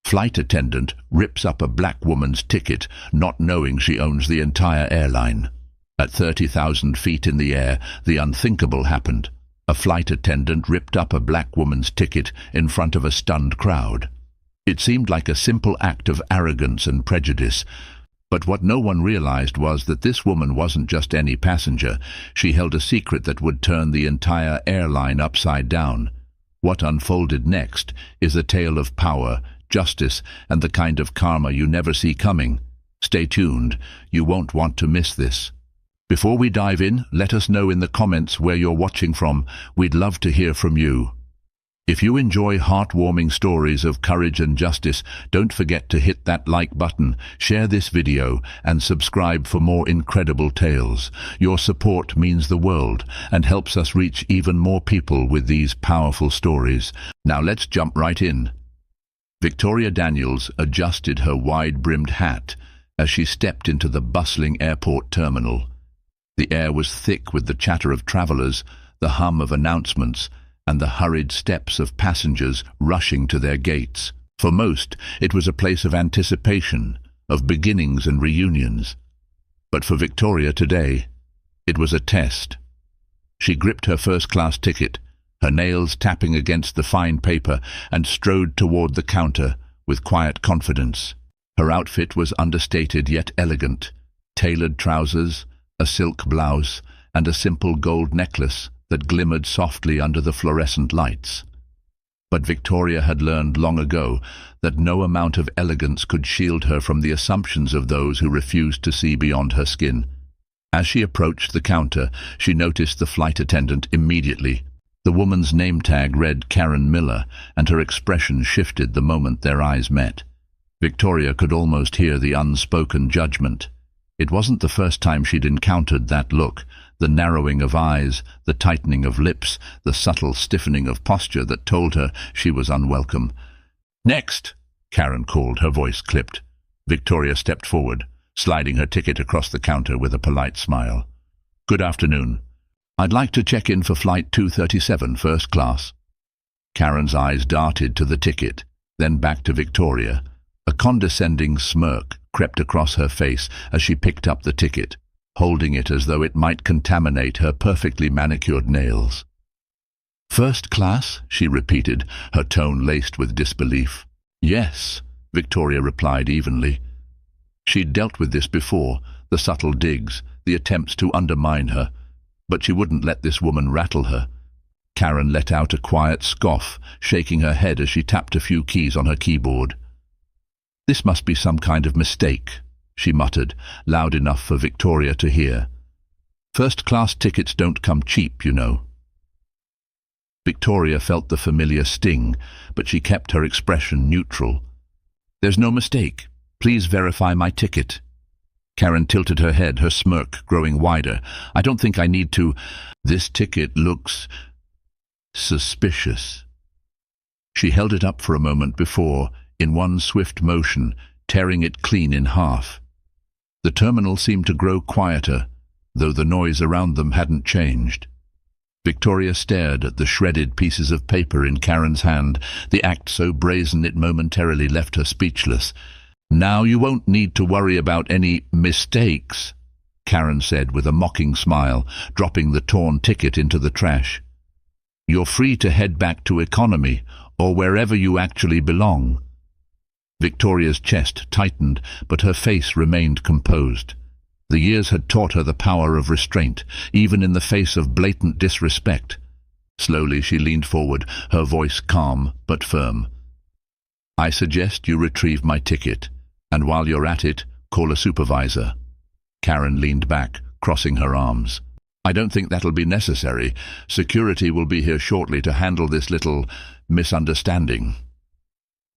Flight attendant rips up a black woman's ticket, not knowing she owns the entire airline. At 30,000 feet in the air, the unthinkable happened. A flight attendant ripped up a black woman's ticket in front of a stunned crowd. It seemed like a simple act of arrogance and prejudice, but what no one realized was that this woman wasn't just any passenger. She held a secret that would turn the entire airline upside down. What unfolded next is a tale of power, justice, and the kind of karma you never see coming. Stay tuned, you won't want to miss this. Before we dive in, let us know in the comments where you're watching from. We'd love to hear from you. If you enjoy heartwarming stories of courage and justice, don't forget to hit that like button, share this video, and subscribe for more incredible tales. Your support means the world and helps us reach even more people with these powerful stories. Now let's jump right in. Victoria Daniels adjusted her wide-brimmed hat as she stepped into the bustling airport terminal. The air was thick with the chatter of travelers, the hum of announcements, and the hurried steps of passengers rushing to their gates. For most, it was a place of anticipation, of beginnings and reunions. But for Victoria today, it was a test. She gripped her first-class ticket, her nails tapping against the fine paper, and strode toward the counter with quiet confidence. Her outfit was understated yet elegant: tailored trousers, a silk blouse, and a simple gold necklace that glimmered softly under the fluorescent lights. But Victoria had learned long ago that no amount of elegance could shield her from the assumptions of those who refused to see beyond her skin. As she approached the counter, she noticed the flight attendant immediately. The woman's name tag read Karen Miller, and her expression shifted the moment their eyes met. Victoria could almost hear the unspoken judgment. It wasn't the first time she'd encountered that look, the narrowing of eyes, the tightening of lips, the subtle stiffening of posture that told her she was unwelcome. "Next!" Karen called, her voice clipped. Victoria stepped forward, sliding her ticket across the counter with a polite smile. "Good afternoon. I'd like to check in for flight 237, first class." Karen's eyes darted to the ticket, then back to Victoria. A condescending smirk crept across her face as she picked up the ticket, holding it as though it might contaminate her perfectly manicured nails. "First class?" she repeated, her tone laced with disbelief. "Yes," Victoria replied evenly. She'd dealt with this before, the subtle digs, the attempts to undermine her, but she wouldn't let this woman rattle her. Karen let out a quiet scoff, shaking her head as she tapped a few keys on her keyboard. "This must be some kind of mistake," she muttered, loud enough for Victoria to hear. "First-class tickets don't come cheap, you know." Victoria felt the familiar sting, but she kept her expression neutral. "There's no mistake. Please verify my ticket." Karen tilted her head, her smirk growing wider. "I don't think I need to. This ticket looks suspicious." She held it up for a moment before, in one swift motion, tearing it clean in half. The terminal seemed to grow quieter, though the noise around them hadn't changed. Victoria stared at the shredded pieces of paper in Karen's hand, the act so brazen it momentarily left her speechless. "Now you won't need to worry about any mistakes," Karen said with a mocking smile, dropping the torn ticket into the trash. "You're free to head back to economy, or wherever you actually belong." Victoria's chest tightened, but her face remained composed. The years had taught her the power of restraint, even in the face of blatant disrespect. Slowly she leaned forward, her voice calm but firm. "I suggest you retrieve my ticket, and while you're at it, call a supervisor." Karen leaned back, crossing her arms. "I don't think that'll be necessary. Security will be here shortly to handle this little misunderstanding."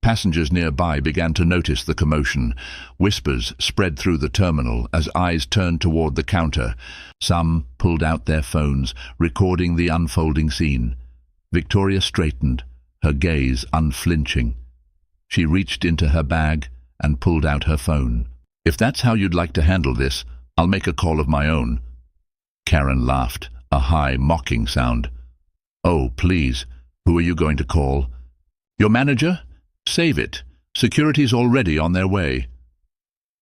Passengers nearby began to notice the commotion. Whispers spread through the terminal as eyes turned toward the counter. Some pulled out their phones, recording the unfolding scene. Victoria straightened, her gaze unflinching. She reached into her bag and pulled out her phone. "If that's how you'd like to handle this, I'll make a call of my own." Karen laughed, a high, mocking sound. "Oh, please, who are you going to call?" "Your manager? Save it. Security's already on their way."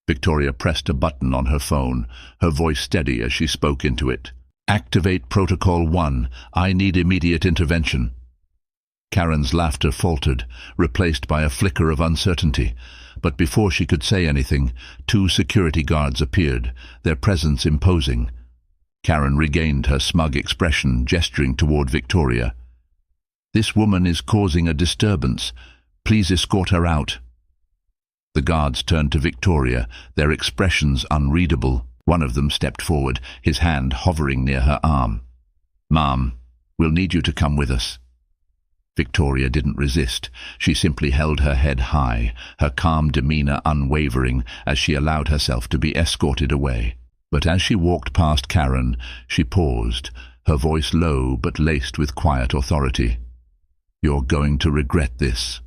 Victoria pressed a button on her phone, her voice steady as she spoke into it. "Activate Protocol 1. I need immediate intervention." Karen's laughter faltered, replaced by a flicker of uncertainty. But before she could say anything, 2 security guards appeared, their presence imposing. Karen regained her smug expression, gesturing toward Victoria. "This woman is causing a disturbance. Please escort her out." The guards turned to Victoria, their expressions unreadable. One of them stepped forward, his hand hovering near her arm. "Ma'am, we'll need you to come with us." Victoria didn't resist. She simply held her head high, her calm demeanor unwavering as she allowed herself to be escorted away. But as she walked past Karen, she paused, her voice low but laced with quiet authority. "You're going to regret this."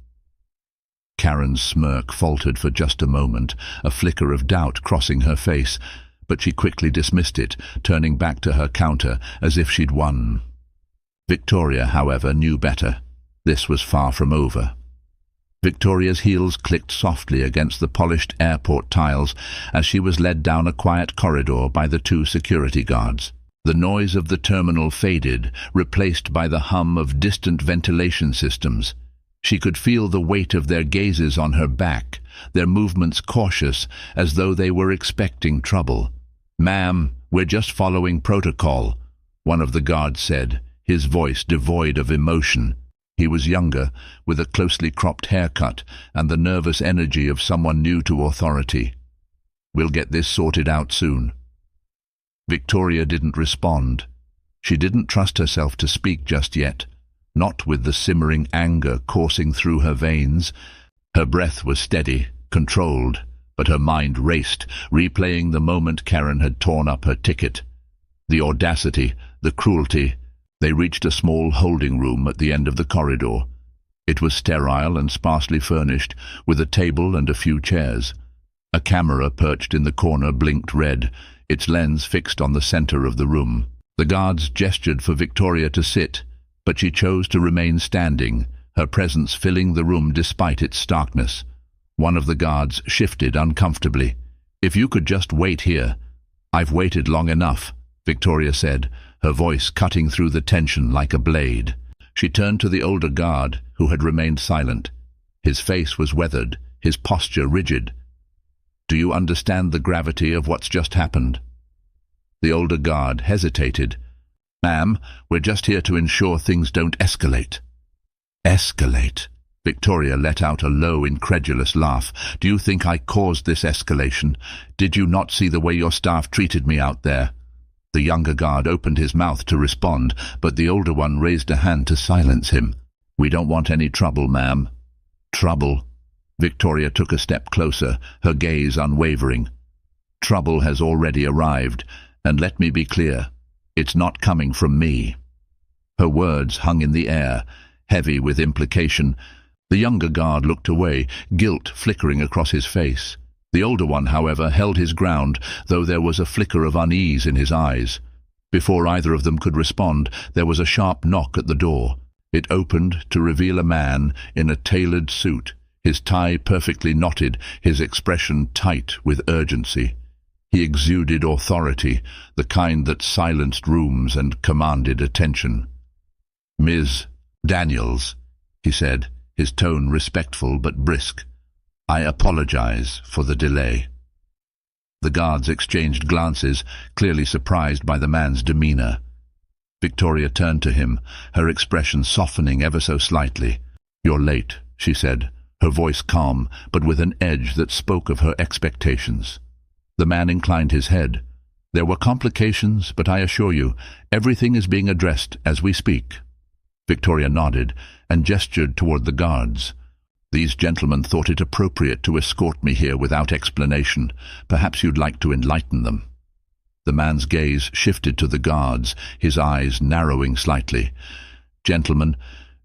Karen's smirk faltered for just a moment, a flicker of doubt crossing her face, but she quickly dismissed it, turning back to her counter as if she'd won. Victoria, however, knew better. This was far from over. Victoria's heels clicked softly against the polished airport tiles as she was led down a quiet corridor by the 2 security guards. The noise of the terminal faded, replaced by the hum of distant ventilation systems. She could feel the weight of their gazes on her back, their movements cautious, as though they were expecting trouble. "Ma'am, we're just following protocol," one of the guards said, his voice devoid of emotion. He was younger, with a closely cropped haircut and the nervous energy of someone new to authority. "We'll get this sorted out soon." Victoria didn't respond. She didn't trust herself to speak just yet, not with the simmering anger coursing through her veins. Her breath was steady, controlled, but her mind raced, replaying the moment Karen had torn up her ticket. The audacity, the cruelty. They reached a small holding room at the end of the corridor. It was sterile and sparsely furnished, with a table and a few chairs. A camera perched in the corner blinked red, its lens fixed on the center of the room. The guards gestured for Victoria to sit, but she chose to remain standing, her presence filling the room despite its starkness. One of the guards shifted uncomfortably. "If you could just wait here." "I've waited long enough," Victoria said, her voice cutting through the tension like a blade. She turned to the older guard, who had remained silent. His face was weathered, his posture rigid. "Do you understand the gravity of what's just happened?" The older guard hesitated. "Ma'am, we're just here to ensure things don't escalate." "Escalate?" Victoria let out a low, incredulous laugh. "Do you think I caused this escalation? Did you not see the way your staff treated me out there?" The younger guard opened his mouth to respond, but the older one raised a hand to silence him. "We don't want any trouble, ma'am." "Trouble?" Victoria took a step closer, her gaze unwavering. "Trouble has already arrived, and let me be clear, it's not coming from me." Her words hung in the air, heavy with implication. The younger guard looked away, guilt flickering across his face. The older one, however, held his ground, though there was a flicker of unease in his eyes. Before either of them could respond, there was a sharp knock at the door. It opened to reveal a man in a tailored suit, his tie perfectly knotted, his expression tight with urgency. He exuded authority, the kind that silenced rooms and commanded attention. "Ms. Daniels," he said, his tone respectful but brisk. "I apologize for the delay." The guards exchanged glances, clearly surprised by the man's demeanor. Victoria turned to him, her expression softening ever so slightly. "You're late," she said, her voice calm, but with an edge that spoke of her expectations. The man inclined his head. "There were complications, but I assure you, everything is being addressed as we speak." Victoria nodded and gestured toward the guards. "These gentlemen thought it appropriate to escort me here without explanation. Perhaps you'd like to enlighten them." The man's gaze shifted to the guards, his eyes narrowing slightly. "Gentlemen,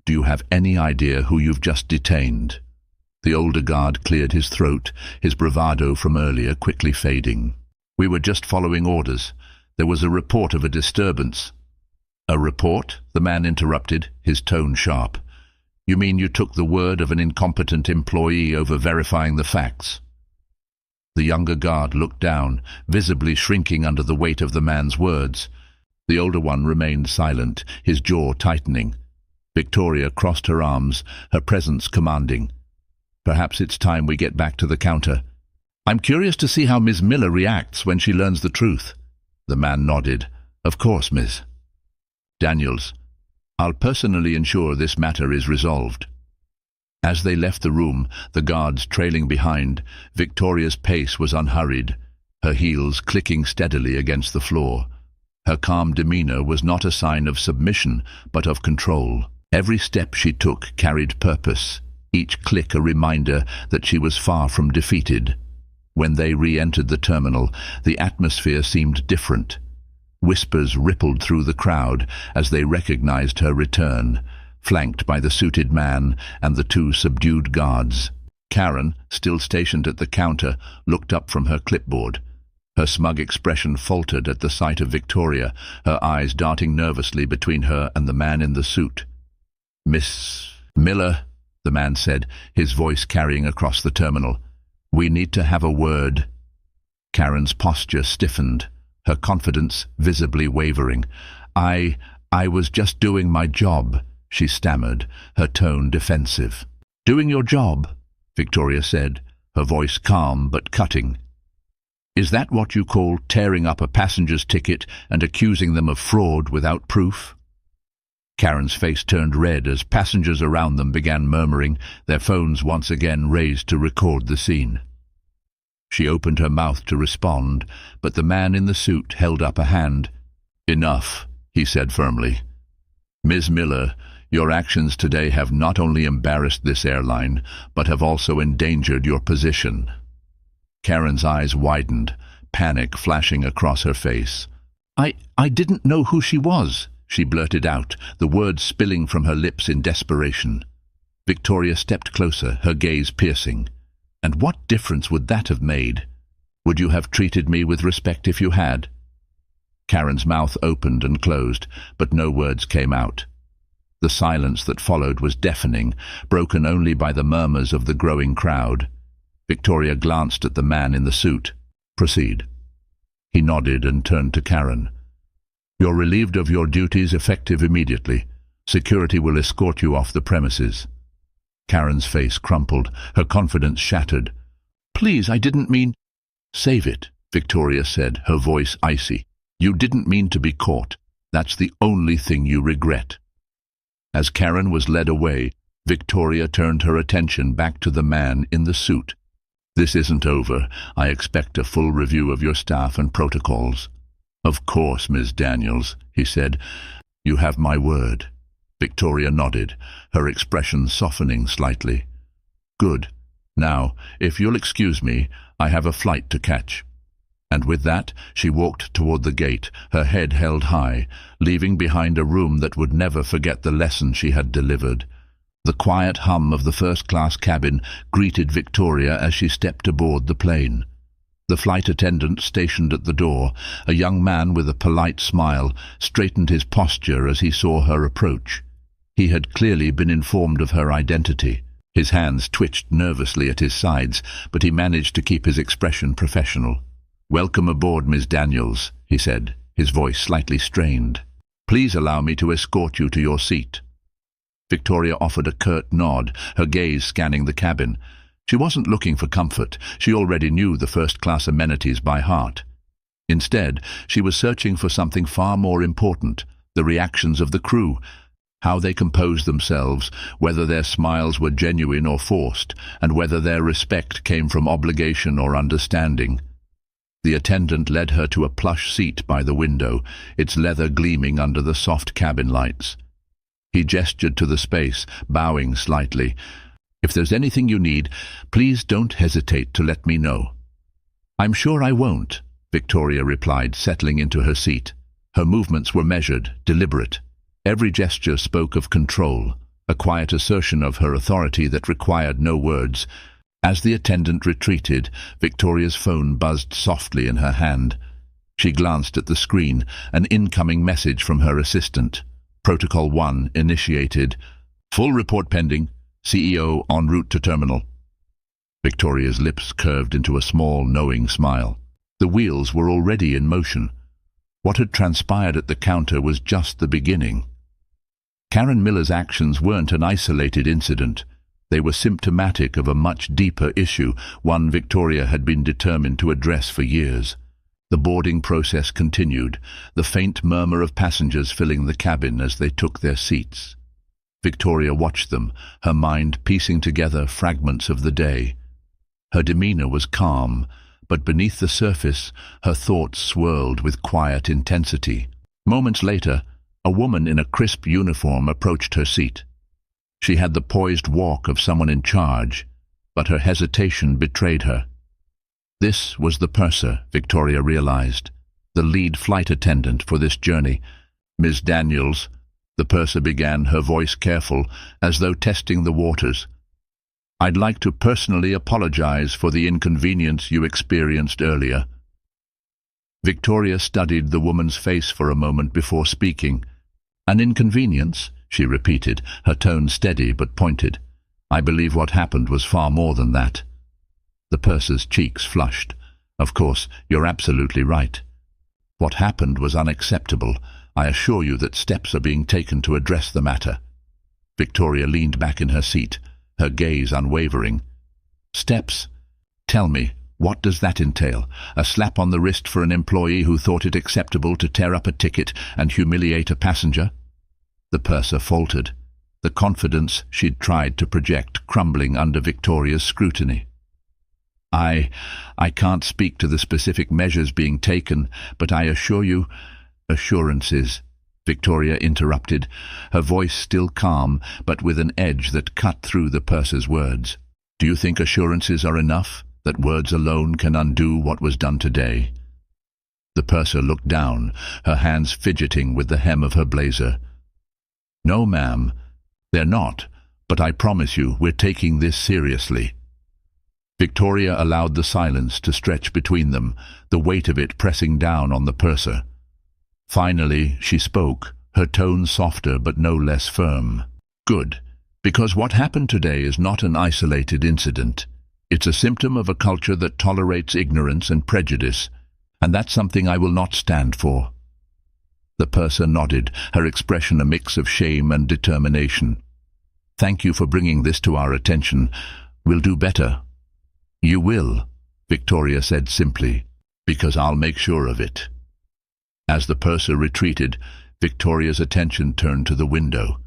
do you have any idea who you've just detained?" The older guard cleared his throat, his bravado from earlier quickly fading. "We were just following orders. There was a report of a disturbance." "A report?" the man interrupted, his tone sharp. You mean you took the word of an incompetent employee over verifying the facts? The younger guard looked down, visibly shrinking under the weight of the man's words. The older one remained silent, his jaw tightening. Victoria crossed her arms, her presence commanding. Perhaps it's time we get back to the counter. I'm curious to see how Miss Miller reacts when she learns the truth. The man nodded. Of course, Miss. Daniels, I'll personally ensure this matter is resolved. As they left the room, the guards trailing behind, Victoria's pace was unhurried, her heels clicking steadily against the floor. Her calm demeanor was not a sign of submission, but of control. Every step she took carried purpose, each click a reminder that she was far from defeated. When they re-entered the terminal, the atmosphere seemed different. Whispers rippled through the crowd as they recognized her return, flanked by the suited man and the two subdued guards. Karen, still stationed at the counter, looked up from her clipboard. Her smug expression faltered at the sight of Victoria, her eyes darting nervously between her and the man in the suit. "Miss Miller," the man said, his voice carrying across the terminal. "We need to have a word." Karen's posture stiffened, her confidence visibly wavering. I was just doing my job," she stammered, her tone defensive. "Doing your job?" Victoria said, her voice calm but cutting. "Is that what you call tearing up a passenger's ticket and accusing them of fraud without proof?" Karen's face turned red as passengers around them began murmuring, their phones once again raised to record the scene. She opened her mouth to respond, but the man in the suit held up a hand. "Enough," he said firmly. "Ms. Miller, your actions today have not only embarrassed this airline, but have also endangered your position." Karen's eyes widened, panic flashing across her face. I didn't know who she was," she blurted out, the words spilling from her lips in desperation. Victoria stepped closer, her gaze piercing. "And what difference would that have made? Would you have treated me with respect if you had?" Karen's mouth opened and closed, but no words came out. The silence that followed was deafening, broken only by the murmurs of the growing crowd. Victoria glanced at the man in the suit. "Proceed." He nodded and turned to Karen. "You're relieved of your duties effective immediately. Security will escort you off the premises." Karen's face crumpled, her confidence shattered. "Please, I didn't mean—" "Save it," Victoria said, her voice icy. "You didn't mean to be caught. That's the only thing you regret." As Karen was led away, Victoria turned her attention back to the man in the suit. "This isn't over. I expect a full review of your staff and protocols." "Of course, Ms. Daniels," he said. "You have my word." Victoria nodded, her expression softening slightly. "Good. Now, if you'll excuse me, I have a flight to catch." And with that, she walked toward the gate, her head held high, leaving behind a room that would never forget the lesson she had delivered. The quiet hum of the first-class cabin greeted Victoria as she stepped aboard the plane. The flight attendant stationed at the door, a young man with a polite smile, straightened his posture as he saw her approach. He had clearly been informed of her identity. His hands twitched nervously at his sides, but he managed to keep his expression professional. "Welcome aboard, Miss Daniels," he said, his voice slightly strained. "Please allow me to escort you to your seat." Victoria offered a curt nod, her gaze scanning the cabin. She wasn't looking for comfort. She already knew the first-class amenities by heart. Instead, she was searching for something far more important, the reactions of the crew, how they composed themselves, whether their smiles were genuine or forced, and whether their respect came from obligation or understanding. The attendant led her to a plush seat by the window, its leather gleaming under the soft cabin lights. He gestured to the space, bowing slightly. "If there's anything you need, please don't hesitate to let me know." "I'm sure I won't," Victoria replied, settling into her seat. Her movements were measured, deliberate. Every gesture spoke of control, a quiet assertion of her authority that required no words. As the attendant retreated, Victoria's phone buzzed softly in her hand. She glanced at the screen, an incoming message from her assistant. Protocol 1 initiated. Full report pending. CEO en route to terminal. Victoria's lips curved into a small, knowing smile. The wheels were already in motion. What had transpired at the counter was just the beginning. Karen Miller's actions weren't an isolated incident. They were symptomatic of a much deeper issue, one Victoria had been determined to address for years. The boarding process continued, the faint murmur of passengers filling the cabin as they took their seats. Victoria watched them, her mind piecing together fragments of the day. Her demeanor was calm, but beneath the surface, her thoughts swirled with quiet intensity. Moments later, a woman in a crisp uniform approached her seat. She had the poised walk of someone in charge, but her hesitation betrayed her. This was the purser, Victoria realized, the lead flight attendant for this journey. "Miss Daniels," the purser began, her voice careful, as though testing the waters. "I'd like to personally apologize for the inconvenience you experienced earlier." Victoria studied the woman's face for a moment before speaking. "An inconvenience?" she repeated, her tone steady but pointed. "I believe what happened was far more than that." The purser's cheeks flushed. "Of course, you're absolutely right. What happened was unacceptable. I assure you that steps are being taken to address the matter." Victoria leaned back in her seat, her gaze unwavering. "Steps? Tell me, what does that entail? A slap on the wrist for an employee who thought it acceptable to tear up a ticket and humiliate a passenger?" The purser faltered, the confidence she'd tried to project crumbling under Victoria's scrutiny. I can't speak to the specific measures being taken, but I assure you—" "Assurances," Victoria interrupted, her voice still calm, but with an edge that cut through the purser's words. "Do you think assurances are enough, that words alone can undo what was done today?" The purser looked down, her hands fidgeting with the hem of her blazer. "No, ma'am, they're not, but I promise you we're taking this seriously." Victoria allowed the silence to stretch between them, the weight of it pressing down on the purser. Finally, she spoke, her tone softer but no less firm. "Good, because what happened today is not an isolated incident. It's a symptom of a culture that tolerates ignorance and prejudice, and that's something I will not stand for." The purser nodded, her expression a mix of shame and determination. "Thank you for bringing this to our attention. We'll do better." "You will," Victoria said simply, "because I'll make sure of it." As the purser retreated, Victoria's attention turned to the window.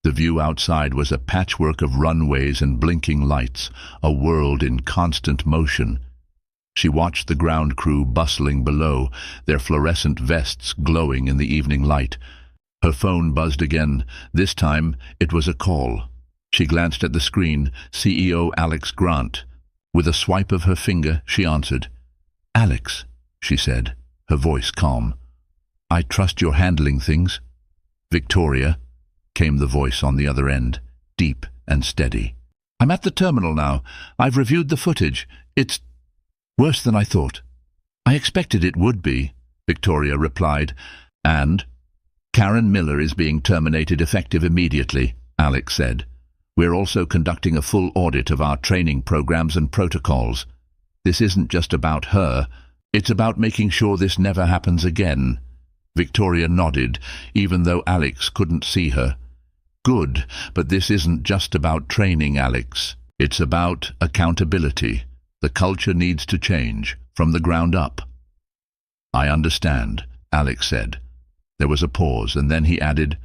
The view outside was a patchwork of runways and blinking lights, a world in constant motion. She watched the ground crew bustling below, their fluorescent vests glowing in the evening light. Her phone buzzed again. This time it was a call. She glanced at the screen. CEO Alex Grant. With a swipe of her finger, she answered. "Alex," she said, her voice calm. "I trust you're handling things." "Victoria," came the voice on the other end, deep and steady. "I'm at the terminal now. I've reviewed the footage. It's worse than I thought." "I expected it would be," Victoria replied. "And Karen Miller is being terminated effective immediately," Alex said. "We're also conducting a full audit of our training programs and protocols. This isn't just about her. It's about making sure this never happens again." Victoria nodded, even though Alex couldn't see her. "Good, but this isn't just about training, Alex. It's about accountability. The culture needs to change, from the ground up." "I understand," Alex said. There was a pause, and then he added,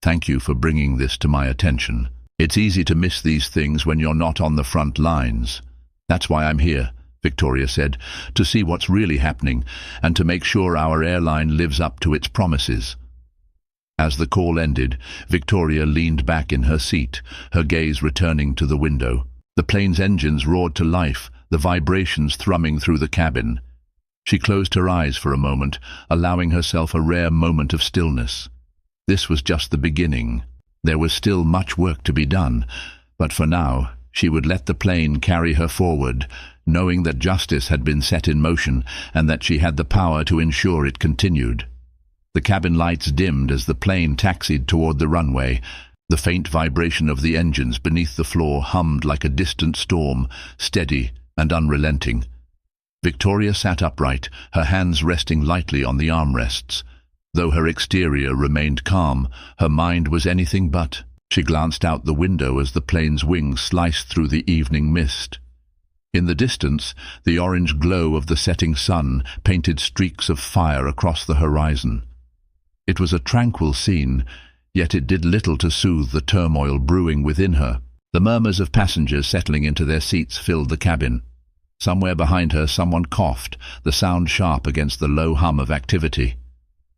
"Thank you for bringing this to my attention. It's easy to miss these things when you're not on the front lines. That's why I'm here," Victoria said, "to see what's really happening and to make sure our airline lives up to its promises." As the call ended, Victoria leaned back in her seat, her gaze returning to the window. The plane's engines roared to life, the vibrations thrumming through the cabin. She closed her eyes for a moment, allowing herself a rare moment of stillness. This was just the beginning. There was still much work to be done, but for now she would let the plane carry her forward, knowing that justice had been set in motion and that she had the power to ensure it continued. The cabin lights dimmed as the plane taxied toward the runway. The faint vibration of the engines beneath the floor hummed like a distant storm, steady and unrelenting. Victoria sat upright, her hands resting lightly on the armrests. Though her exterior remained calm, her mind was anything but. She glanced out the window as the plane's wings sliced through the evening mist. In the distance, the orange glow of the setting sun painted streaks of fire across the horizon. It was a tranquil scene, yet it did little to soothe the turmoil brewing within her. The murmurs of passengers settling into their seats filled the cabin. Somewhere behind her someone coughed, the sound sharp against the low hum of activity.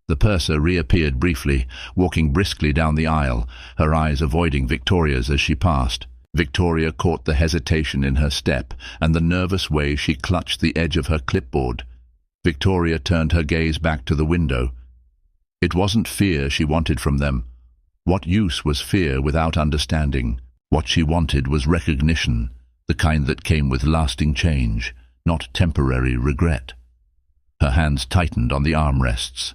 The purser reappeared briefly, walking briskly down the aisle, her eyes avoiding Victoria's as she passed. Victoria caught the hesitation in her step and the nervous way she clutched the edge of her clipboard. Victoria turned her gaze back to the window. It wasn't fear she wanted from them. What use was fear without understanding? What she wanted was recognition, the kind that came with lasting change, not temporary regret. Her hands tightened on the armrests.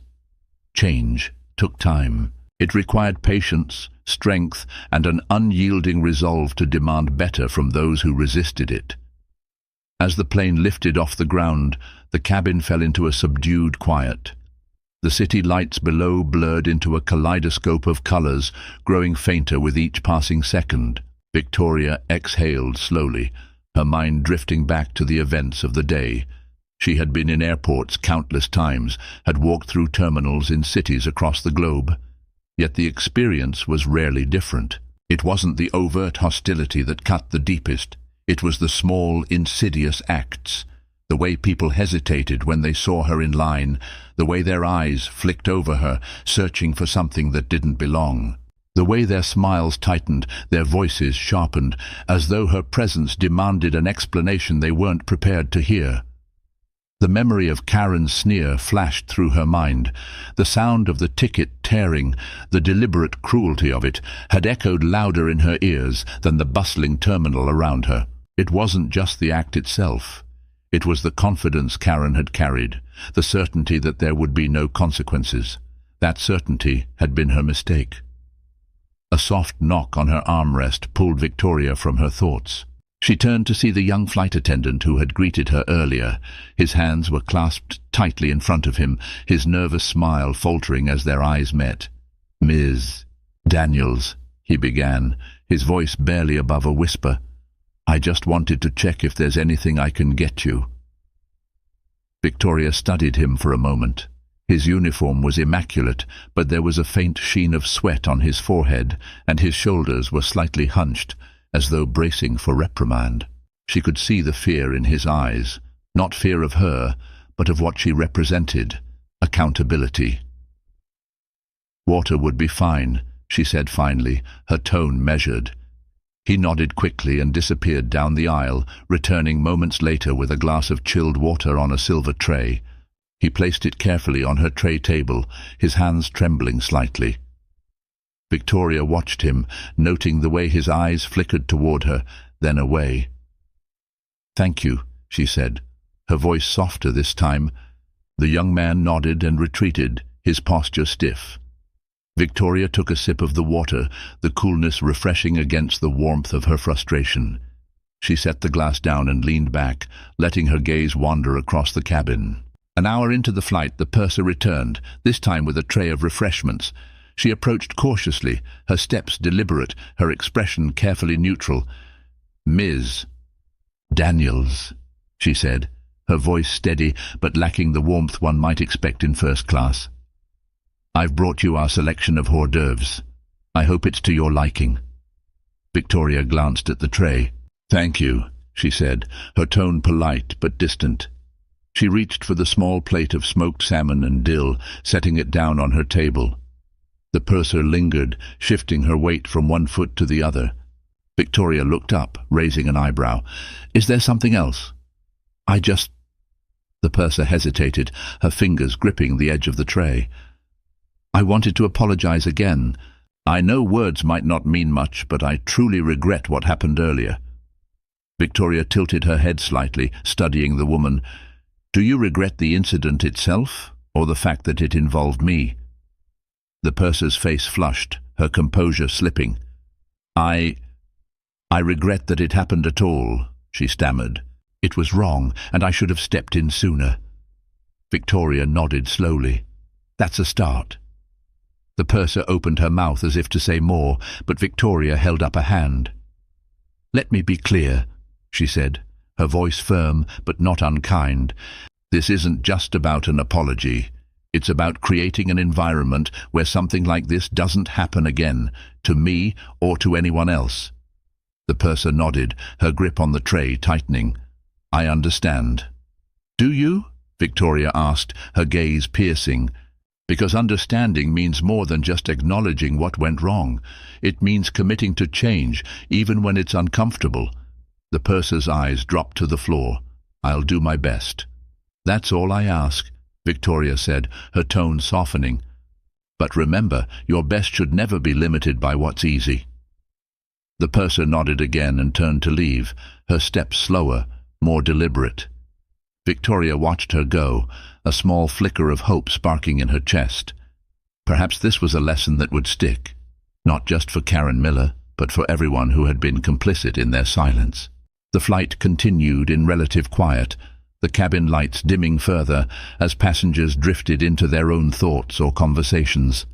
Change took time. It required patience, strength, and an unyielding resolve to demand better from those who resisted it. As the plane lifted off the ground, the cabin fell into a subdued quiet. The city lights below blurred into a kaleidoscope of colors, growing fainter with each passing second. Victoria exhaled slowly, her mind drifting back to the events of the day. She had been in airports countless times, had walked through terminals in cities across the globe. Yet the experience was rarely different. It wasn't the overt hostility that cut the deepest. It was the small, insidious acts. The way people hesitated when they saw her in line, the way their eyes flicked over her, searching for something that didn't belong. The way their smiles tightened, their voices sharpened, as though her presence demanded an explanation they weren't prepared to hear. The memory of Karen's sneer flashed through her mind. The sound of the ticket tearing, the deliberate cruelty of it, had echoed louder in her ears than the bustling terminal around her. It wasn't just the act itself. It was the confidence Karen had carried, the certainty that there would be no consequences. That certainty had been her mistake. A soft knock on her armrest pulled Victoria from her thoughts. She turned to see the young flight attendant who had greeted her earlier. His hands were clasped tightly in front of him, his nervous smile faltering as their eyes met. "Ms. Daniels," he began, his voice barely above a whisper. "I just wanted to check if there's anything I can get you." Victoria studied him for a moment. His uniform was immaculate, but there was a faint sheen of sweat on his forehead, and his shoulders were slightly hunched, as though bracing for reprimand. She could see the fear in his eyes, not fear of her, but of what she represented, accountability. "Water would be fine," she said finally, her tone measured. He nodded quickly and disappeared down the aisle, returning moments later with a glass of chilled water on a silver tray. He placed it carefully on her tray table, his hands trembling slightly. Victoria watched him, noting the way his eyes flickered toward her, then away. "Thank you," she said, her voice softer this time. The young man nodded and retreated, his posture stiff. Victoria took a sip of the water, the coolness refreshing against the warmth of her frustration. She set the glass down and leaned back, letting her gaze wander across the cabin. An hour into the flight, the purser returned, this time with a tray of refreshments. She approached cautiously, her steps deliberate, her expression carefully neutral. "Ms. Daniels," she said, her voice steady but lacking the warmth one might expect in first class. "I've brought you our selection of hors d'oeuvres. I hope it's to your liking." Victoria glanced at the tray. "Thank you," she said, her tone polite but distant. She reached for the small plate of smoked salmon and dill, setting it down on her table. The purser lingered, shifting her weight from one foot to the other. Victoria looked up, raising an eyebrow. "Is there something else?" The purser hesitated, her fingers gripping the edge of the tray. "I wanted to apologize again. I know words might not mean much, but I truly regret what happened earlier." Victoria tilted her head slightly, studying the woman. "Do you regret the incident itself, or the fact that it involved me?" The purser's face flushed, her composure slipping. I regret that it happened at all, she stammered. It was wrong, and I should have stepped in sooner. Victoria nodded slowly. That's a start. The purser opened her mouth as if to say more, but Victoria held up a hand. Let me be clear, she said, her voice firm but not unkind. This isn't just about an apology. It's about creating an environment where something like this doesn't happen again, to me or to anyone else. The purser nodded, her grip on the tray tightening. I understand. Do you? Victoria asked, her gaze piercing. Because understanding means more than just acknowledging what went wrong. It means committing to change, even when it's uncomfortable. The purser's eyes dropped to the floor. I'll do my best. That's all I ask, Victoria said, her tone softening. But remember, your best should never be limited by what's easy. The purser nodded again and turned to leave, her steps slower, more deliberate. Victoria watched her go, a small flicker of hope sparking in her chest. Perhaps this was a lesson that would stick, not just for Karen Miller, but for everyone who had been complicit in their silence. The flight continued in relative quiet, the cabin lights dimming further as passengers drifted into their own thoughts or conversations.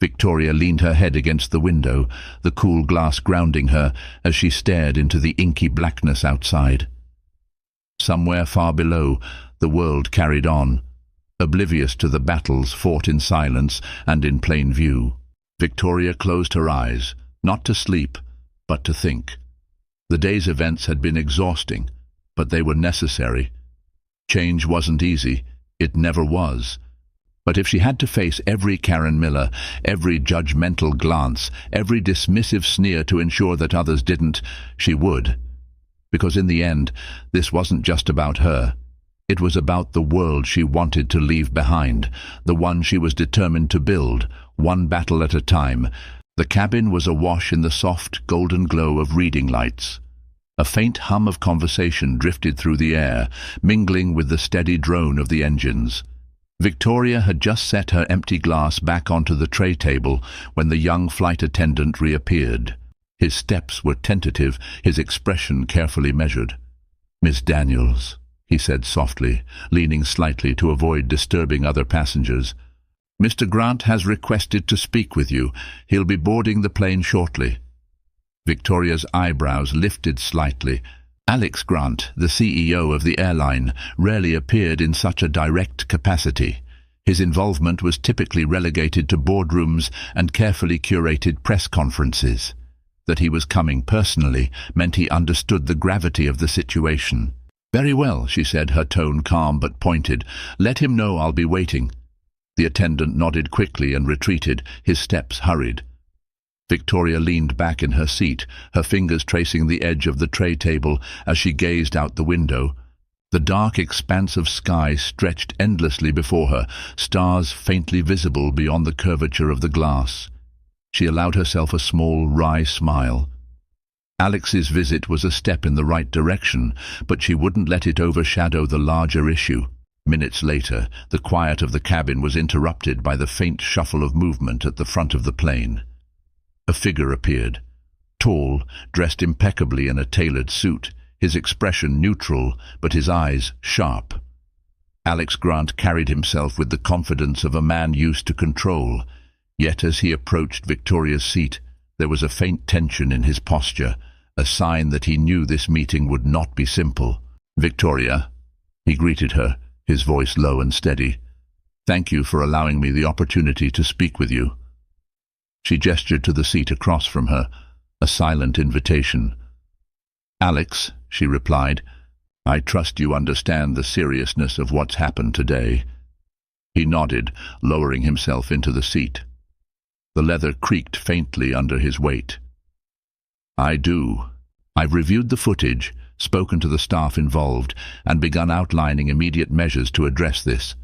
Victoria leaned her head against the window, the cool glass grounding her as she stared into the inky blackness outside. Somewhere far below, the world carried on, oblivious to the battles fought in silence and in plain view. Victoria closed her eyes, not to sleep, but to think. The day's events had been exhausting, but they were necessary. Change wasn't easy, it never was. But if she had to face every Karen Miller, every judgmental glance, every dismissive sneer to ensure that others didn't, she would. Because in the end, this wasn't just about her. It was about the world she wanted to leave behind, the one she was determined to build, one battle at a time. The cabin was awash in the soft, golden glow of reading lights. A faint hum of conversation drifted through the air, mingling with the steady drone of the engines. Victoria had just set her empty glass back onto the tray table when the young flight attendant reappeared. His steps were tentative, his expression carefully measured. "Miss Daniels," he said softly, leaning slightly to avoid disturbing other passengers. "Mr. Grant has requested to speak with you. He'll be boarding the plane shortly." Victoria's eyebrows lifted slightly. Alex Grant, the CEO of the airline, rarely appeared in such a direct capacity. His involvement was typically relegated to boardrooms and carefully curated press conferences. That he was coming personally meant he understood the gravity of the situation. "Very well," she said, her tone calm but pointed. "Let him know I'll be waiting." The attendant nodded quickly and retreated, his steps hurried. Victoria leaned back in her seat, her fingers tracing the edge of the tray table as she gazed out the window. The dark expanse of sky stretched endlessly before her, stars faintly visible beyond the curvature of the glass. She allowed herself a small, wry smile. Alex's visit was a step in the right direction, but she wouldn't let it overshadow the larger issue. Minutes later, the quiet of the cabin was interrupted by the faint shuffle of movement at the front of the plane. A figure appeared, tall, dressed impeccably in a tailored suit, his expression neutral, but his eyes sharp. Alex Grant carried himself with the confidence of a man used to control, yet as he approached Victoria's seat, there was a faint tension in his posture, a sign that he knew this meeting would not be simple. "Victoria," he greeted her, his voice low and steady. "Thank you for allowing me the opportunity to speak with you." She gestured to the seat across from her, a silent invitation. "Alex," she replied, "I trust you understand the seriousness of what's happened today." He nodded, lowering himself into the seat. The leather creaked faintly under his weight. "I do. I've reviewed the footage, spoken to the staff involved, and begun outlining immediate measures to address this.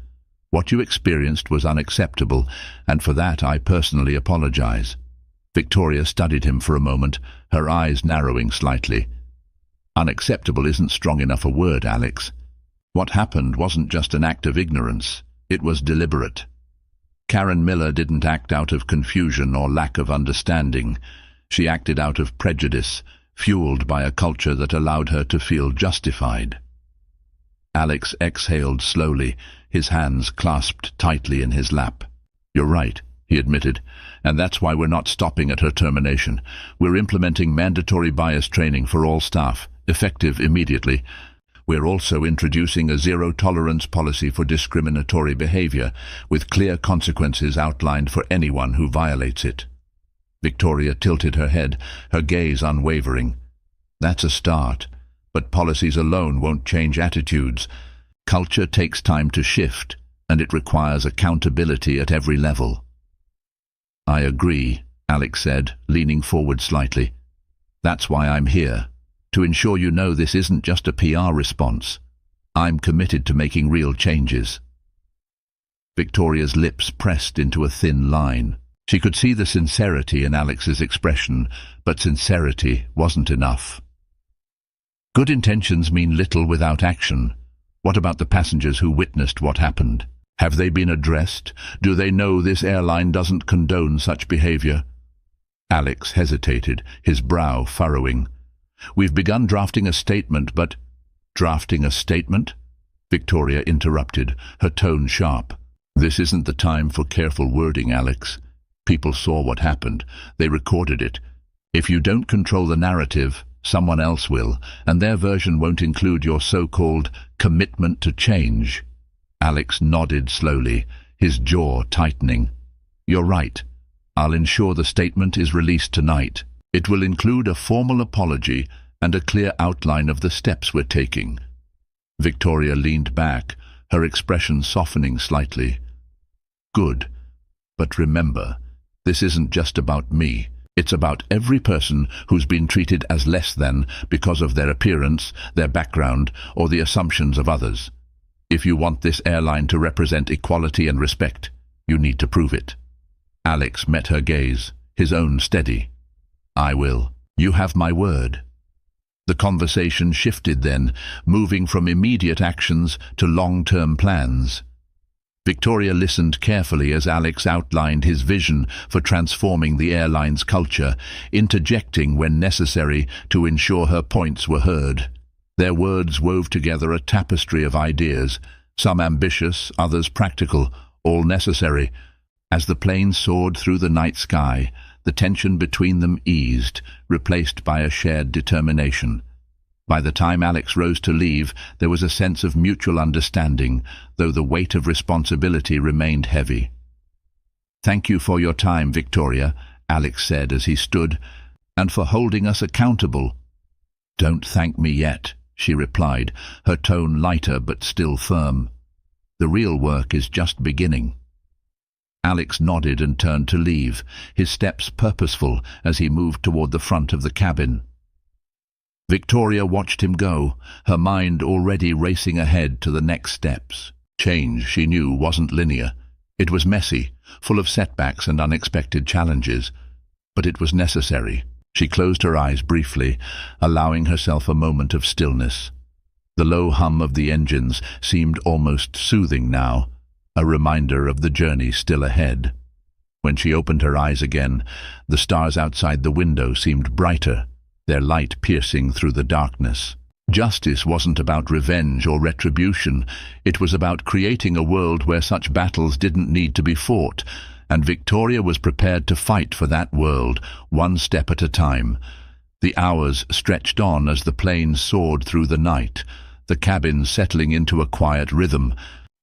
What you experienced was unacceptable, and for that I personally apologize." Victoria studied him for a moment, her eyes narrowing slightly. "Unacceptable isn't strong enough a word, Alex. What happened wasn't just an act of ignorance, it was deliberate. Karen Miller didn't act out of confusion or lack of understanding. She acted out of prejudice, fueled by a culture that allowed her to feel justified. Alex exhaled slowly, his hands clasped tightly in his lap. "You're right," he admitted, "and that's why we're not stopping at her termination. We're implementing mandatory bias training for all staff, effective immediately. We're also introducing a zero-tolerance policy for discriminatory behavior, with clear consequences outlined for anyone who violates it." Victoria tilted her head, her gaze unwavering. "That's a start, but policies alone won't change attitudes. Culture takes time to shift, and it requires accountability at every level." "I agree," Alex said, leaning forward slightly. "That's why I'm here, to ensure you know this isn't just a PR response. I'm committed to making real changes." Victoria's lips pressed into a thin line. She could see the sincerity in Alex's expression, but sincerity wasn't enough. Good intentions mean little without action. What about the passengers who witnessed what happened? Have they been addressed? Do they know this airline doesn't condone such behavior? Alex hesitated, his brow furrowing. "We've begun drafting a statement, but—" "Drafting a statement?" Victoria interrupted, her tone sharp. "This isn't the time for careful wording, Alex. People saw what happened. They recorded it. If you don't control the narrative, someone else will, and their version won't include your so-called commitment to change." Alex nodded slowly, his jaw tightening. "You're right. I'll ensure the statement is released tonight. It will include a formal apology and a clear outline of the steps we're taking." Victoria leaned back, her expression softening slightly. "Good. But remember, this isn't just about me. It's about every person who's been treated as less than because of their appearance, their background, or the assumptions of others. If you want this airline to represent equality and respect, you need to prove it." Alex met her gaze, his own steady. "I will. You have my word." The conversation shifted then, moving from immediate actions to long-term plans. Victoria listened carefully as Alex outlined his vision for transforming the airline's culture, interjecting when necessary to ensure her points were heard. Their words wove together a tapestry of ideas, some ambitious, others practical, all necessary. As the plane soared through the night sky, the tension between them eased, replaced by a shared determination. By the time Alex rose to leave, there was a sense of mutual understanding, though the weight of responsibility remained heavy. "Thank you for your time, Victoria," Alex said as he stood, "and for holding us accountable." "Don't thank me yet," she replied, her tone lighter but still firm. "The real work is just beginning." Alex nodded and turned to leave, his steps purposeful as he moved toward the front of the cabin. Victoria watched him go, her mind already racing ahead to the next steps. Change, she knew, wasn't linear. It was messy, full of setbacks and unexpected challenges. But it was necessary. She closed her eyes briefly, allowing herself a moment of stillness. The low hum of the engines seemed almost soothing now, a reminder of the journey still ahead. When she opened her eyes again, the stars outside the window seemed brighter, their light piercing through the darkness. Justice wasn't about revenge or retribution. It was about creating a world where such battles didn't need to be fought, and Victoria was prepared to fight for that world, one step at a time. The hours stretched on as the plane soared through the night, the cabin settling into a quiet rhythm.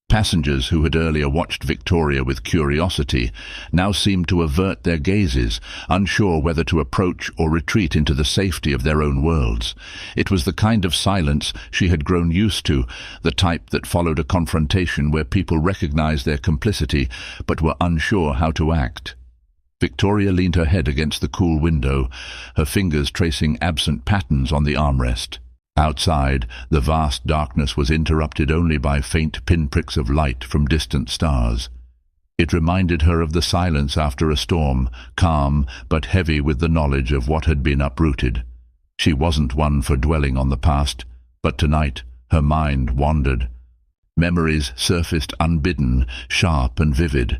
Passengers who had earlier watched Victoria with curiosity now seemed to avert their gazes, unsure whether to approach or retreat into the safety of their own worlds. It was the kind of silence she had grown used to, the type that followed a confrontation where people recognized their complicity but were unsure how to act. Victoria leaned her head against the cool window, her fingers tracing absent patterns on the armrest. Outside, the vast darkness was interrupted only by faint pinpricks of light from distant stars. It reminded her of the silence after a storm, calm but heavy with the knowledge of what had been uprooted. She wasn't one for dwelling on the past, but tonight her mind wandered. Memories surfaced unbidden, sharp and vivid.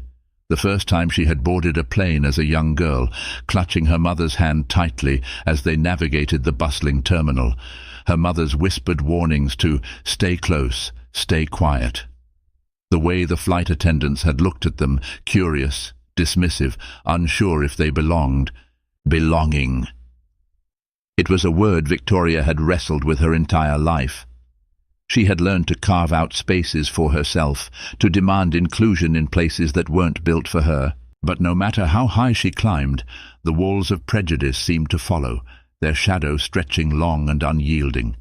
The first time she had boarded a plane as a young girl, clutching her mother's hand tightly as they navigated the bustling terminal. Her mother's whispered warnings to stay close, stay quiet. The way the flight attendants had looked at them, curious, dismissive, unsure if they belonged. Belonging. It was a word Victoria had wrestled with her entire life. She had learned to carve out spaces for herself, to demand inclusion in places that weren't built for her. But no matter how high she climbed, the walls of prejudice seemed to follow, their shadow stretching long and unyielding.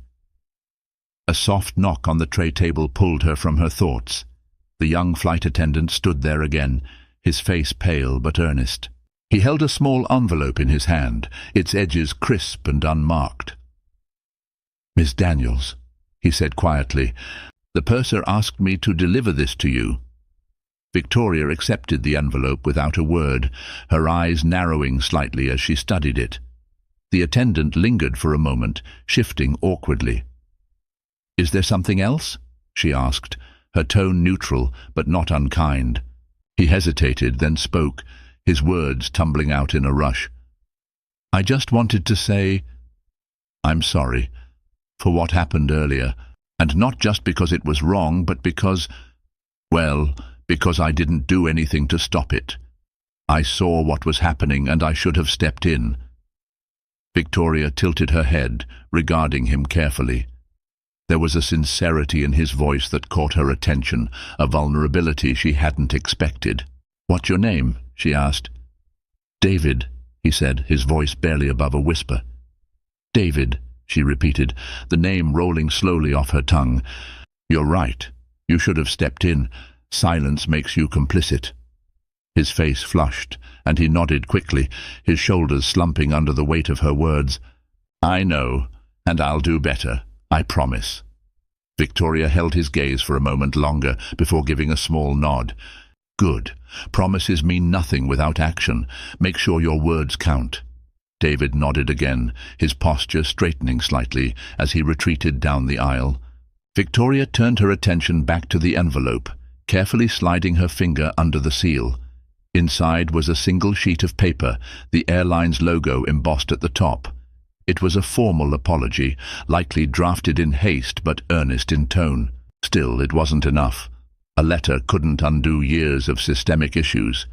A soft knock on the tray table pulled her from her thoughts. The young flight attendant stood there again, his face pale but earnest. He held a small envelope in his hand, its edges crisp and unmarked. "Miss Daniels," he said quietly, "the purser asked me to deliver this to you." Victoria accepted the envelope without a word, her eyes narrowing slightly as she studied it. The attendant lingered for a moment, shifting awkwardly. "Is there something else?" she asked, her tone neutral but not unkind. He hesitated, then spoke, his words tumbling out in a rush. "I just wanted to say, I'm sorry for what happened earlier, and not just because it was wrong, but because I didn't do anything to stop it. I saw what was happening and I should have stepped in." Victoria tilted her head, regarding him carefully. There was a sincerity in his voice that caught her attention, a vulnerability she hadn't expected. "What's your name?" she asked. "David," he said, his voice barely above a whisper. "David," she repeated, the name rolling slowly off her tongue. "You're right. You should have stepped in. Silence makes you complicit." His face flushed, and he nodded quickly, his shoulders slumping under the weight of her words. "I know, and I'll do better, I promise." Victoria held his gaze for a moment longer before giving a small nod. "Good. Promises mean nothing without action. Make sure your words count." David nodded again, his posture straightening slightly as he retreated down the aisle. Victoria turned her attention back to the envelope, carefully sliding her finger under the seal. Inside was a single sheet of paper, the airline's logo embossed at the top. It was a formal apology, likely drafted in haste but earnest in tone. Still, it wasn't enough. A letter couldn't undo years of systemic issues.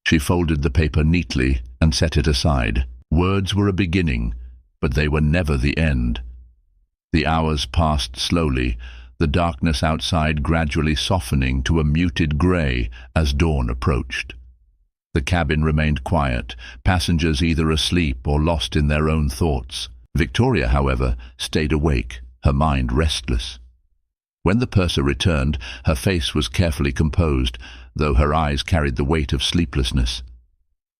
She folded the paper neatly and set it aside. Words were a beginning, but they were never the end. The hours passed slowly, the darkness outside gradually softening to a muted grey as dawn approached. The cabin remained quiet, passengers either asleep or lost in their own thoughts. Victoria, however, stayed awake, her mind restless. When the purser returned, her face was carefully composed, though her eyes carried the weight of sleeplessness.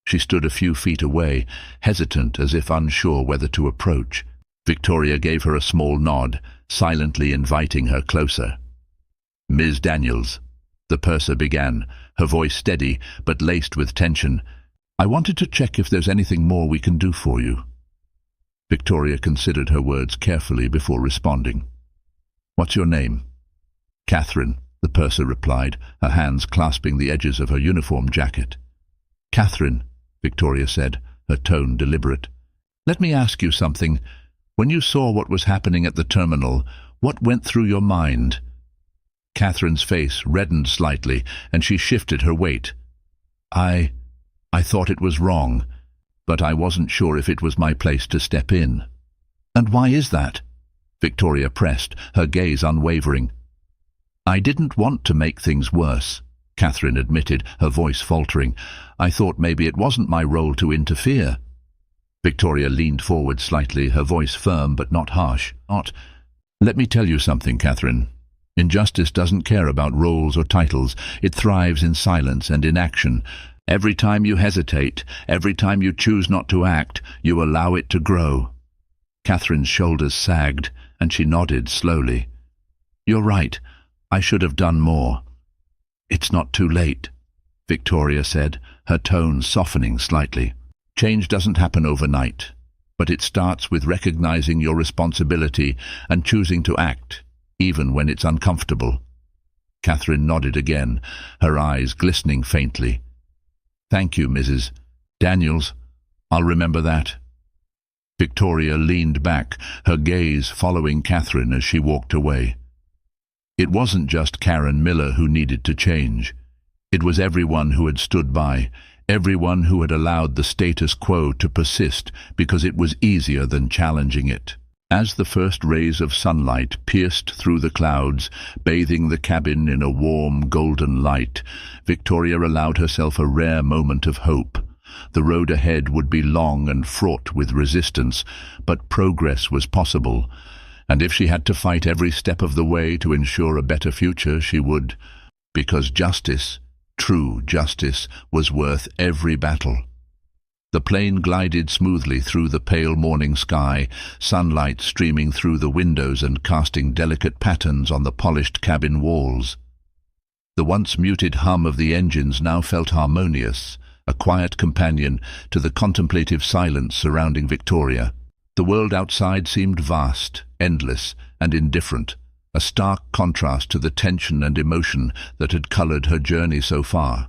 She stood a few feet away, hesitant as if unsure whether to approach. Victoria gave her a small nod, silently inviting her closer. "Ms. Daniels," the purser began, her voice steady but laced with tension. "I wanted to check if there's anything more we can do for you." Victoria considered her words carefully before responding. "What's your name?" "Catherine," the purser replied, her hands clasping the edges of her uniform jacket. "Catherine," Victoria said, her tone deliberate. "Let me ask you something. When you saw what was happening at the terminal, what went through your mind?" Catherine's face reddened slightly, and she shifted her weight. I thought it was wrong, but I wasn't sure if it was my place to step in." "And why is that?" Victoria pressed, her gaze unwavering. "I didn't want to make things worse," Catherine admitted, her voice faltering. "I thought maybe it wasn't my role to interfere." Victoria leaned forward slightly, her voice firm but not harsh. "Let me tell you something, Catherine. Injustice doesn't care about roles or titles. It thrives in silence and inaction. Every time you hesitate, every time you choose not to act, you allow it to grow." Catherine's shoulders sagged, and she nodded slowly. "You're right. I should have done more." "It's not too late," Victoria said, her tone softening slightly. "Change doesn't happen overnight, but it starts with recognizing your responsibility and choosing to act, even when it's uncomfortable." Catherine nodded again, her eyes glistening faintly. "Thank you, Mrs. Daniels. I'll remember that." Victoria leaned back, her gaze following Catherine as she walked away. It wasn't just Karen Miller who needed to change. It was everyone who had stood by, everyone who had allowed the status quo to persist because it was easier than challenging it. As the first rays of sunlight pierced through the clouds, bathing the cabin in a warm, golden light, Victoria allowed herself a rare moment of hope. The road ahead would be long and fraught with resistance, but progress was possible, and if she had to fight every step of the way to ensure a better future, she would, because justice, true justice, was worth every battle. The plane glided smoothly through the pale morning sky, sunlight streaming through the windows and casting delicate patterns on the polished cabin walls. The once muted hum of the engines now felt harmonious, a quiet companion to the contemplative silence surrounding Victoria. The world outside seemed vast, endless, and indifferent, a stark contrast to the tension and emotion that had colored her journey so far.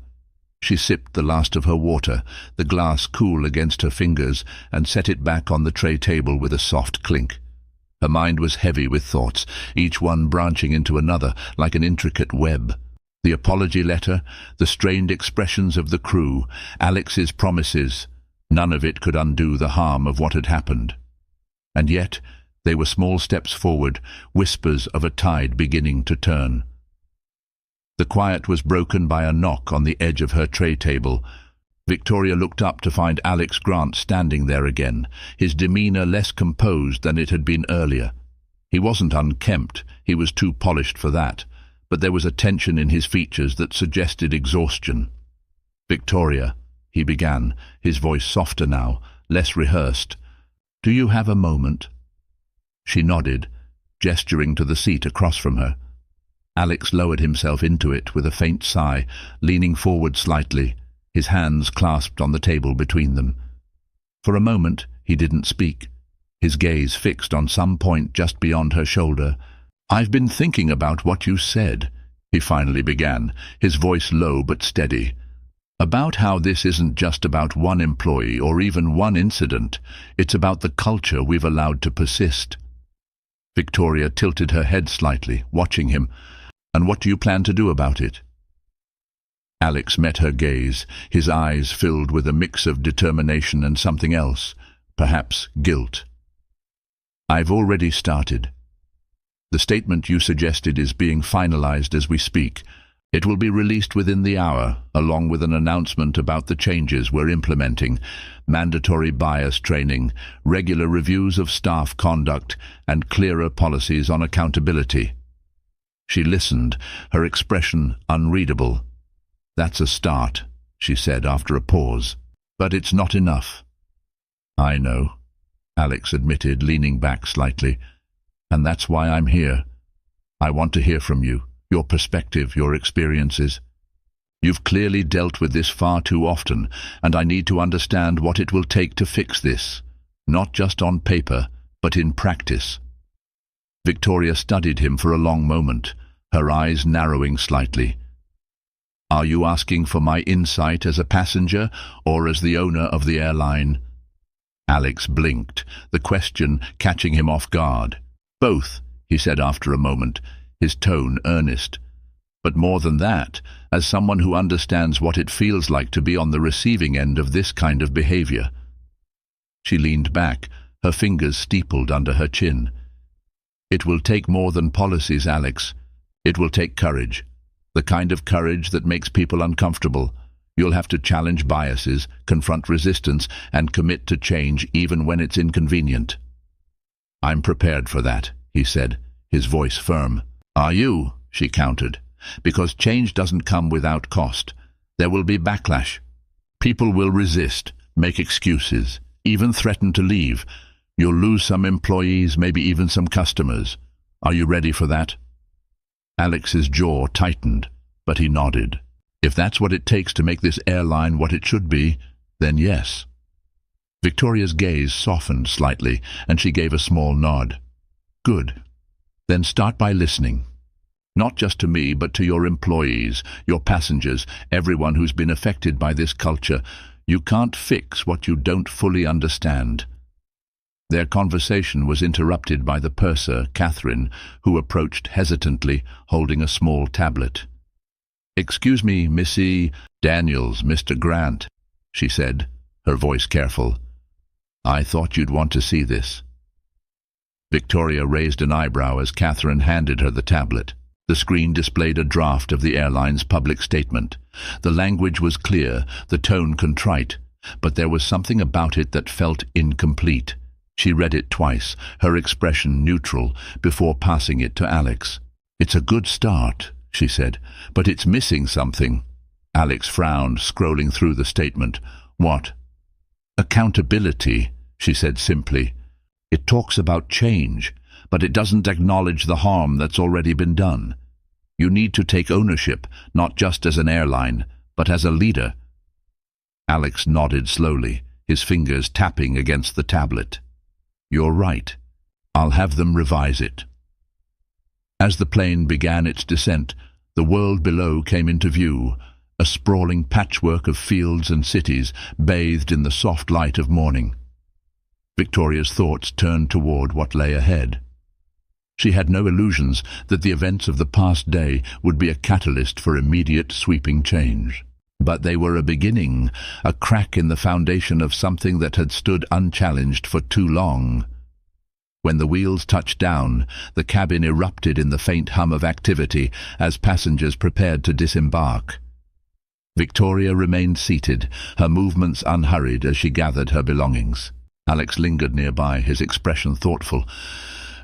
She sipped the last of her water, the glass cool against her fingers, and set it back on the tray table with a soft clink. Her mind was heavy with thoughts, each one branching into another like an intricate web. The apology letter, the strained expressions of the crew, Alex's promises, none of it could undo the harm of what had happened. And yet, they were small steps forward, whispers of a tide beginning to turn. The quiet was broken by a knock on the edge of her tray table. Victoria looked up to find Alex Grant standing there again, his demeanor less composed than it had been earlier. He wasn't unkempt, he was too polished for that, but there was a tension in his features that suggested exhaustion. "Victoria," he began, his voice softer now, less rehearsed, "do you have a moment?" She nodded, gesturing to the seat across from her. Alex lowered himself into it with a faint sigh, leaning forward slightly, his hands clasped on the table between them. For a moment he didn't speak, his gaze fixed on some point just beyond her shoulder. "I've been thinking about what you said," he finally began, his voice low but steady. "About how this isn't just about one employee or even one incident. It's about the culture we've allowed to persist." Victoria tilted her head slightly, watching him. "And what do you plan to do about it?" Alex met her gaze, his eyes filled with a mix of determination and something else, perhaps guilt. "I've already started. The statement you suggested is being finalized as we speak. It will be released within the hour, along with an announcement about the changes we're implementing, mandatory bias training, regular reviews of staff conduct, and clearer policies on accountability." She listened, her expression unreadable. "That's a start," she said after a pause. "But it's not enough." "I know," Alex admitted, leaning back slightly. "And that's why I'm here. I want to hear from you, your perspective, your experiences. You've clearly dealt with this far too often, and I need to understand what it will take to fix this, not just on paper, but in practice." Victoria studied him for a long moment, her eyes narrowing slightly. "Are you asking for my insight as a passenger or as the owner of the airline?" Alex blinked, the question catching him off guard. "Both," he said after a moment, his tone earnest. "But more than that, as someone who understands what it feels like to be on the receiving end of this kind of behavior." She leaned back, her fingers steepled under her chin. "It will take more than policies, Alex. It will take courage. The kind of courage that makes people uncomfortable. You'll have to challenge biases, confront resistance, and commit to change even when it's inconvenient." "I'm prepared for that," he said, his voice firm. "Are you?" she countered. "Because change doesn't come without cost. There will be backlash. People will resist, make excuses, even threaten to leave. You'll lose some employees, maybe even some customers. Are you ready for that?" Alex's jaw tightened, but he nodded. "If that's what it takes to make this airline what it should be, then yes." Victoria's gaze softened slightly, and she gave a small nod. "Good. Then start by listening. Not just to me, but to your employees, your passengers, everyone who's been affected by this culture. You can't fix what you don't fully understand." Their conversation was interrupted by the purser, Catherine, who approached hesitantly, holding a small tablet. "Excuse me, Missy Daniels, Mr. Grant," she said, her voice careful. "I thought you'd want to see this." Victoria raised an eyebrow as Catherine handed her the tablet. The screen displayed a draft of the airline's public statement. The language was clear, the tone contrite, but there was something about it that felt incomplete. She read it twice, her expression neutral, before passing it to Alex. "It's a good start," she said, "but it's missing something." Alex frowned, scrolling through the statement. "What?" "Accountability," she said simply. "It talks about change, but it doesn't acknowledge the harm that's already been done. You need to take ownership, not just as an airline, but as a leader." Alex nodded slowly, his fingers tapping against the tablet. "You're right. I'll have them revise it." As the plane began its descent, the world below came into view, a sprawling patchwork of fields and cities bathed in the soft light of morning. Victoria's thoughts turned toward what lay ahead. She had no illusions that the events of the past day would be a catalyst for immediate sweeping change. But they were a beginning, a crack in the foundation of something that had stood unchallenged for too long. When the wheels touched down, the cabin erupted in the faint hum of activity as passengers prepared to disembark. Victoria remained seated, her movements unhurried as she gathered her belongings. Alex lingered nearby, his expression thoughtful.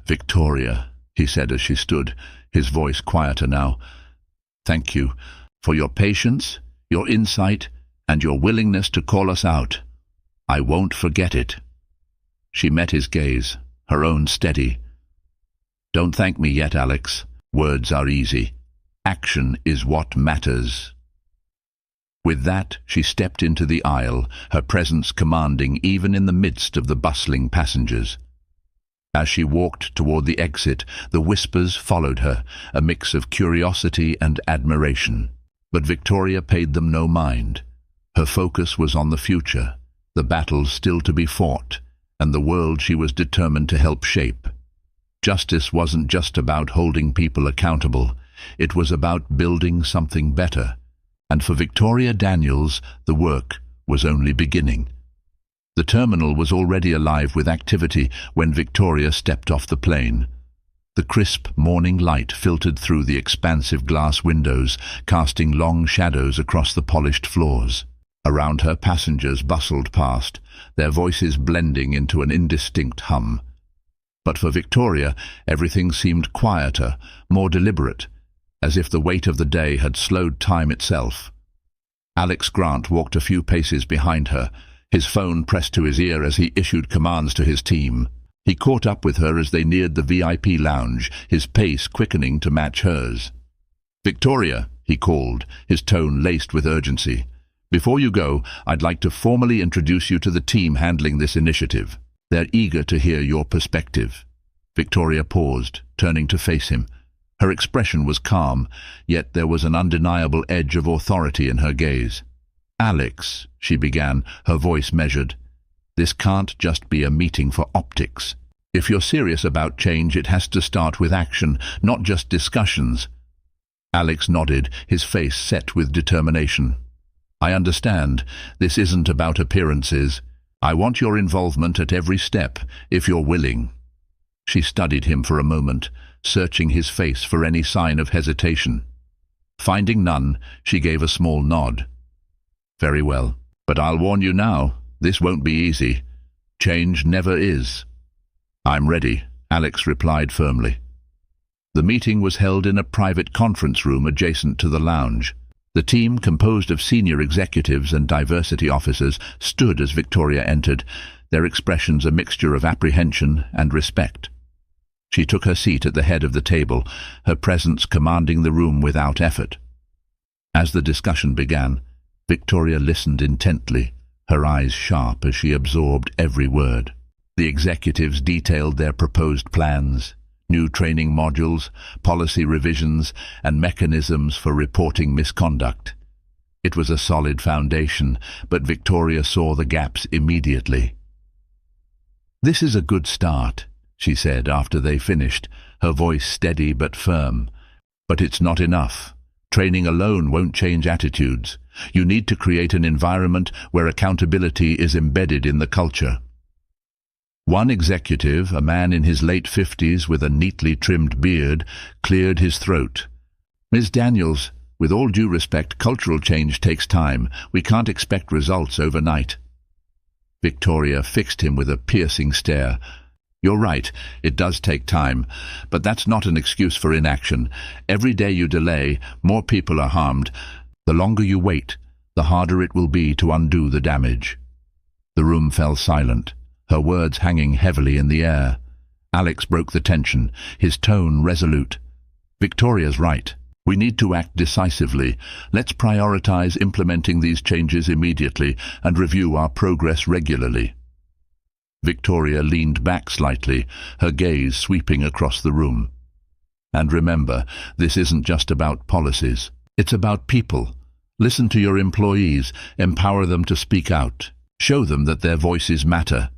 "Victoria," he said as she stood, his voice quieter now, "thank you for your patience, your insight, and your willingness to call us out. I won't forget it." She met his gaze, her own steady. "Don't thank me yet, Alex. Words are easy. Action is what matters." With that, she stepped into the aisle, her presence commanding even in the midst of the bustling passengers. As she walked toward the exit, the whispers followed her, a mix of curiosity and admiration. But Victoria paid them no mind. Her focus was on the future, the battles still to be fought, and the world she was determined to help shape. Justice wasn't just about holding people accountable, it was about building something better. And for Victoria Daniels, the work was only beginning. The terminal was already alive with activity when Victoria stepped off the plane. The crisp morning light filtered through the expansive glass windows, casting long shadows across the polished floors. Around her, passengers bustled past, their voices blending into an indistinct hum. But for Victoria, everything seemed quieter, more deliberate, as if the weight of the day had slowed time itself. Alex Grant walked a few paces behind her, his phone pressed to his ear as he issued commands to his team. He caught up with her as they neared the VIP lounge, his pace quickening to match hers. "Victoria," he called, his tone laced with urgency. "Before you go, I'd like to formally introduce you to the team handling this initiative. They're eager to hear your perspective." Victoria paused, turning to face him. Her expression was calm, yet there was an undeniable edge of authority in her gaze. "Alex," she began, her voice measured, "this can't just be a meeting for optics. If you're serious about change, it has to start with action, not just discussions." Alex nodded, his face set with determination. "I understand. This isn't about appearances. I want your involvement at every step, if you're willing." She studied him for a moment, searching his face for any sign of hesitation. Finding none, she gave a small nod. "Very well. But I'll warn you now, this won't be easy. Change never is." "I'm ready," Alex replied firmly. The meeting was held in a private conference room adjacent to the lounge. The team, composed of senior executives and diversity officers, stood as Victoria entered, their expressions a mixture of apprehension and respect. She took her seat at the head of the table, her presence commanding the room without effort. As the discussion began, Victoria listened intently, her eyes sharp as she absorbed every word. The executives detailed their proposed plans, new training modules, policy revisions, and mechanisms for reporting misconduct. It was a solid foundation, but Victoria saw the gaps immediately. "This is a good start," she said after they finished, her voice steady but firm. "But it's not enough. Training alone won't change attitudes. You need to create an environment where accountability is embedded in the culture." One executive, a man in his late 50s with a neatly trimmed beard, cleared his throat. "Ms. Daniels, with all due respect, cultural change takes time. We can't expect results overnight." Victoria fixed him with a piercing stare. "You're right, it does take time, but that's not an excuse for inaction. Every day you delay, more people are harmed. The longer you wait, the harder it will be to undo the damage." The room fell silent, her words hanging heavily in the air. Alex broke the tension, his tone resolute. "Victoria's right. We need to act decisively. Let's prioritize implementing these changes immediately and review our progress regularly." Victoria leaned back slightly, her gaze sweeping across the room. "And remember, this isn't just about policies. It's about people. Listen to your employees, empower them to speak out. Show them that their voices matter."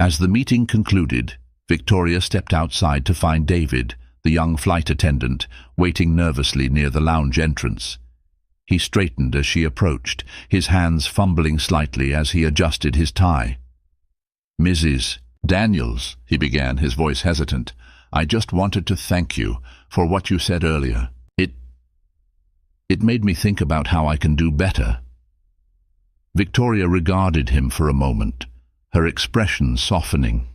As the meeting concluded, Victoria stepped outside to find David, the young flight attendant, waiting nervously near the lounge entrance. He straightened as she approached, his hands fumbling slightly as he adjusted his tie. "Mrs. Daniels," he began, his voice hesitant, "I just wanted to thank you for what you said earlier. It made me think about how I can do better." Victoria regarded him for a moment, her expression softening.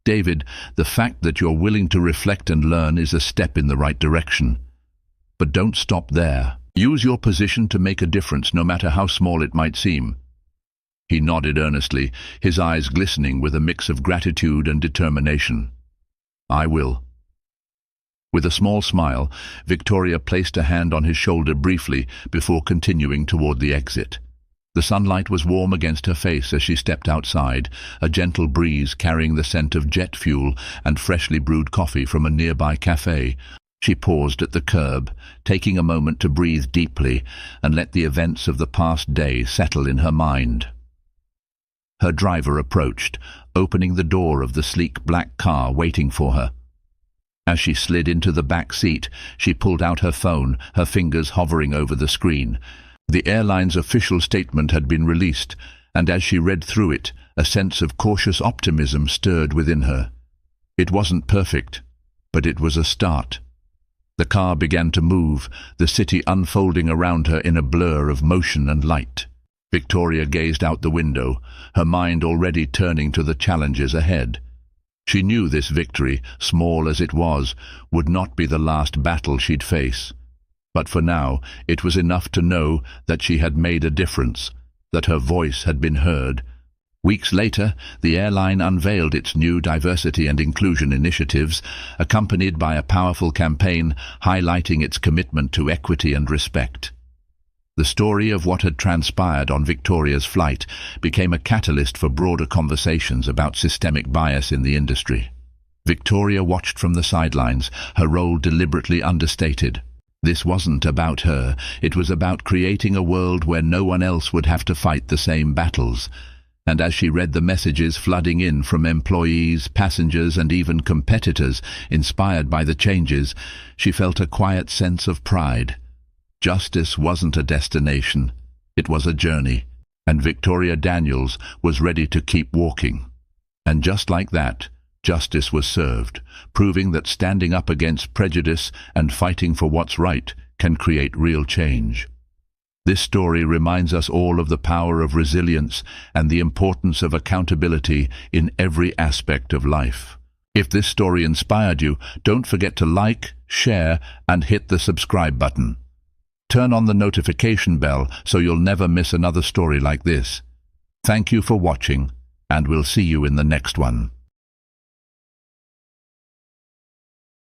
"David, the fact that you're willing to reflect and learn is a step in the right direction. But don't stop there. Use your position to make a difference, no matter how small it might seem." He nodded earnestly, his eyes glistening with a mix of gratitude and determination. "I will." With a small smile, Victoria placed a hand on his shoulder briefly before continuing toward the exit. The sunlight was warm against her face as she stepped outside, a gentle breeze carrying the scent of jet fuel and freshly brewed coffee from a nearby cafe. She paused at the curb, taking a moment to breathe deeply and let the events of the past day settle in her mind. Her driver approached, opening the door of the sleek black car waiting for her. As she slid into the back seat, she pulled out her phone, her fingers hovering over the screen. The airline's official statement had been released, and as she read through it, a sense of cautious optimism stirred within her. It wasn't perfect, but it was a start. The car began to move, the city unfolding around her in a blur of motion and light. Victoria gazed out the window, her mind already turning to the challenges ahead. She knew this victory, small as it was, would not be the last battle she'd face. But for now, it was enough to know that she had made a difference, that her voice had been heard. Weeks later, the airline unveiled its new diversity and inclusion initiatives, accompanied by a powerful campaign highlighting its commitment to equity and respect. The story of what had transpired on Victoria's flight became a catalyst for broader conversations about systemic bias in the industry. Victoria watched from the sidelines, her role deliberately understated. This wasn't about her, it was about creating a world where no one else would have to fight the same battles. And as she read the messages flooding in from employees, passengers, and even competitors inspired by the changes, she felt a quiet sense of pride. Justice wasn't a destination, it was a journey, and Victoria Daniels was ready to keep walking. And just like that, justice was served, proving that standing up against prejudice and fighting for what's right can create real change. This story reminds us all of the power of resilience and the importance of accountability in every aspect of life. If this story inspired you, don't forget to like, share, and hit the subscribe button. Turn on the notification bell so you'll never miss another story like this. Thank you for watching, and we'll see you in the next one.